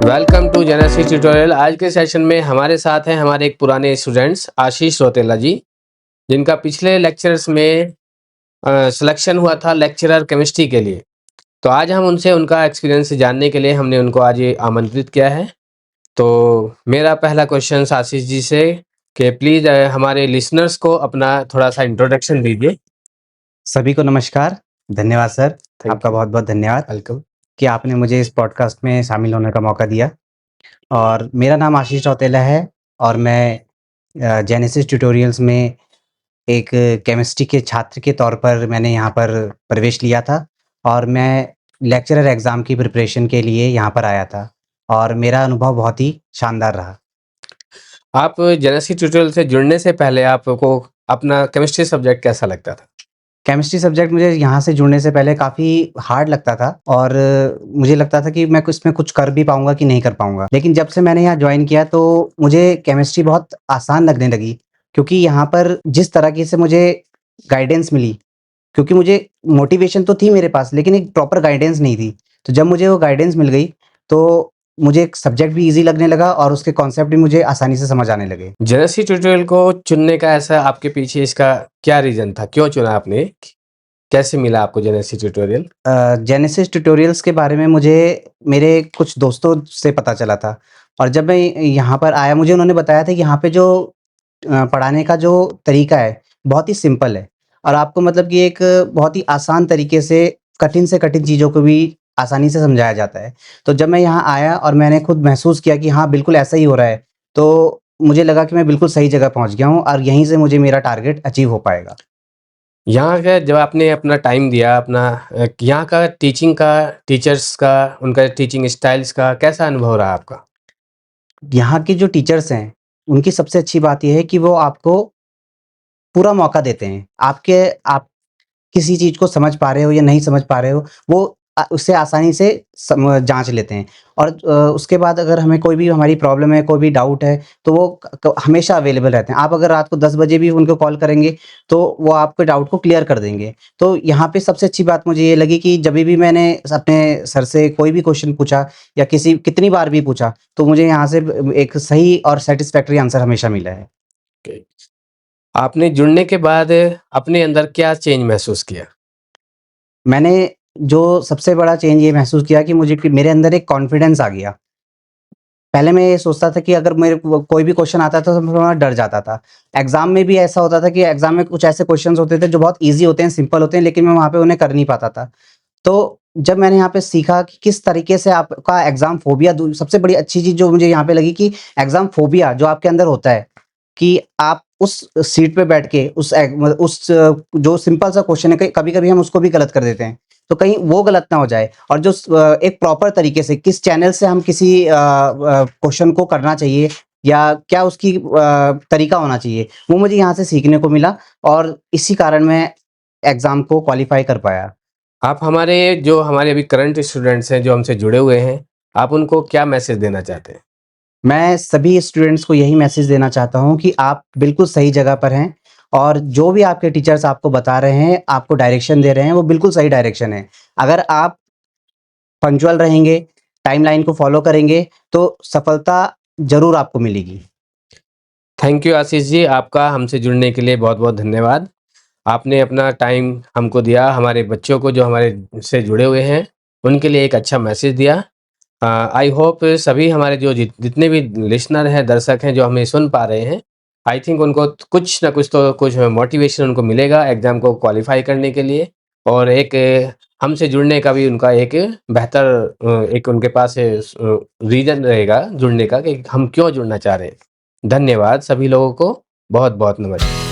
Welcome to genesis tutorial. आज के session में हमारे साथ हैं हमारे एक पुराने स्टूडेंट्स आशीष रौतेला जी, जिनका पिछले लेक्चर्स में सिलेक्शन हुआ था लेक्चरर केमिस्ट्री के लिए। तो आज हम उनसे उनका एक्सपीरियंस जानने के लिए हमने उनको आज ये आमंत्रित किया है। तो मेरा पहला क्वेश्चन आशीष जी से कि प्लीज़ हमारे लिसनर्स को अपना थोड़ा सा इंट्रोडक्शन दीजिए। सभी को नमस्कार। धन्यवाद सर, आपका you. बहुत-बहुत धन्यवाद वेलकम। कि आपने मुझे इस पॉडकास्ट में शामिल होने का मौका दिया। और मेरा नाम आशीष रौतेला है और मैं जेनेसिस ट्यूटोरियल्स में एक केमिस्ट्री के छात्र के तौर पर मैंने यहाँ पर प्रवेश लिया था और मैं लेक्चरर एग्ज़ाम की प्रिपरेशन के लिए यहाँ पर आया था और मेरा अनुभव बहुत ही शानदार रहा। आप जेनेसिस ट्यूटोरियल से जुड़ने से पहले आपको अपना केमिस्ट्री सब्जेक्ट कैसा लगता था? केमिस्ट्री सब्जेक्ट मुझे यहाँ से जुड़ने से पहले काफ़ी हार्ड लगता था और मुझे लगता था कि मैं इसमें कुछ कर भी पाऊँगा कि नहीं कर पाऊँगा। लेकिन जब से मैंने यहाँ जॉइन किया तो मुझे केमिस्ट्री बहुत आसान लगने लगी, क्योंकि यहाँ पर जिस तरीके से मुझे गाइडेंस मिली, क्योंकि मुझे मोटिवेशन तो थी मेरे पास लेकिन एक प्रॉपर गाइडेंस नहीं थी। तो जब मुझे वो गाइडेंस मिल गई तो मुझे एक सब्जेक्ट भी ईज़ी लगने लगा और उसके कॉन्सेप्ट भी मुझे आसानी से समझ आने लगे। जेनेसिस ट्यूटोरियल को चुनने का ऐसा आपके पीछे इसका क्या रीज़न था? क्यों चुना आपने? कैसे मिला आपको जेनेसिस ट्यूटोरियल? जेनेसिस ट्यूटोरियल्स के बारे में मुझे मेरे कुछ दोस्तों से पता चला था और जब मैं यहाँ पर आया मुझे उन्होंने बताया था कि यहाँ पे जो पढ़ाने का जो तरीका है बहुत ही सिंपल है और आपको मतलब कि एक बहुत ही आसान तरीके से कठिन चीज़ों को भी आसानी से समझाया जाता है। तो जब मैं यहाँ आया और मैंने खुद महसूस किया कि हाँ, बिल्कुल ऐसा ही हो रहा है, तो मुझे लगा कि मैं बिल्कुल सही जगह पहुँच गया हूँ और यहीं से मुझे मेरा टारगेट अचीव हो पाएगा। यहाँ का जब आपने अपना टाइम दिया अपना यहाँ का टीचिंग का, टीचर्स का, उनका टीचिंग स्टाइल्स का कैसा अनुभव रहा आपका? यहाँ के जो टीचर्स हैं, उनकी सबसे अच्छी बात ये है कि वो आपको पूरा मौका देते हैं। आप किसी चीज़ को समझ पा रहे हो या नहीं समझ पा रहे हो, वो उससे आसानी से जाँच लेते हैं और उसके बाद अगर हमें कोई भी हमारी प्रॉब्लम है, कोई भी डाउट है, तो वो हमेशा अवेलेबल रहते हैं। आप अगर रात को 10 बजे भी उनको कॉल करेंगे, तो वो आपके डाउट को क्लियर कर देंगे। तो यहाँ पे सबसे अच्छी बात मुझे ये लगी कि जभी भी मैंने अपने सर से कोई भी क्वेश्चन पूछा या कितनी बार भी पूछा, तो मुझे यहाँ से एक सही और सैटिस्फैक्टरी आंसर हमेशा मिला है। ओके। आपने जुड़ने के बाद अपने अंदर क्या चेंज महसूस किया? मैंने जो सबसे बड़ा चेंज ये महसूस किया कि मेरे अंदर एक कॉन्फिडेंस आ गया। पहले मैं ये सोचता था कि अगर मेरे को कोई भी क्वेश्चन आता था तो मैं थोड़ा डर जाता था। एग्ज़ाम में भी ऐसा होता था कि एग्ज़ाम में कुछ ऐसे क्वेश्चन्स होते थे जो बहुत ईज़ी होते हैं, सिंपल होते हैं, लेकिन मैं वहाँ पे उन्हें कर नहीं पाता था। तो जब मैंने यहाँ पे सीखा कि किस तरीके से आपका एग्ज़ाम फ़ोबिया दूर, सबसे बड़ी अच्छी चीज़ जो मुझे यहाँ पे लगी कि एग्ज़ाम फ़ोबिया जो आपके अंदर होता है, कि आप उस सीट पे बैठ के जो सिंपल सा क्वेश्चन है, कभी-कभी हम उसको भी गलत कर देते हैं। तो कहीं वो गलत ना हो जाए और एक प्रॉपर तरीके से किस चैनल से हम किसी क्वेश्चन को करना चाहिए या क्या उसकी तरीका होना चाहिए, वो मुझे यहाँ से सीखने को मिला और इसी कारण मैं एग्ज़ाम को क्वालीफ़ाई कर पाया। आप हमारे अभी करंट स्टूडेंट्स हैं जो हमसे जुड़े हुए हैं, आप उनको क्या मैसेज देना चाहते हैं? मैं सभी स्टूडेंट्स को यही मैसेज देना चाहता हूँ कि आप बिल्कुल सही जगह पर हैं और जो भी आपके टीचर्स आपको बता रहे हैं, आपको डायरेक्शन दे रहे हैं, वो बिल्कुल सही डायरेक्शन है। अगर आप पंक्चुअल रहेंगे, टाइमलाइन को फ़ॉलो करेंगे, तो सफलता ज़रूर आपको मिलेगी। थैंक यू आशीष जी, आपका हमसे जुड़ने के लिए बहुत-बहुत धन्यवाद। आपने अपना टाइम हमको दिया, हमारे बच्चों को जो हमारे से जुड़े हुए हैं, उनके लिए एक अच्छा मैसेज दिया। आई होप सभी हमारे जो जितने भी लिसनर हैं, दर्शक हैं जो हमें सुन पा रहे हैं, आई थिंक उनको कुछ ना कुछ मोटिवेशन उनको मिलेगा एग्ज़ाम को क्वालीफ़ाई करने के लिए और एक हमसे जुड़ने का भी उनका एक बेहतर एक उनके पास रीज़न रहेगा जुड़ने का कि हम क्यों जुड़ना चाह रहे हैं। धन्यवाद सभी लोगों को, बहुत-बहुत नमस्कार।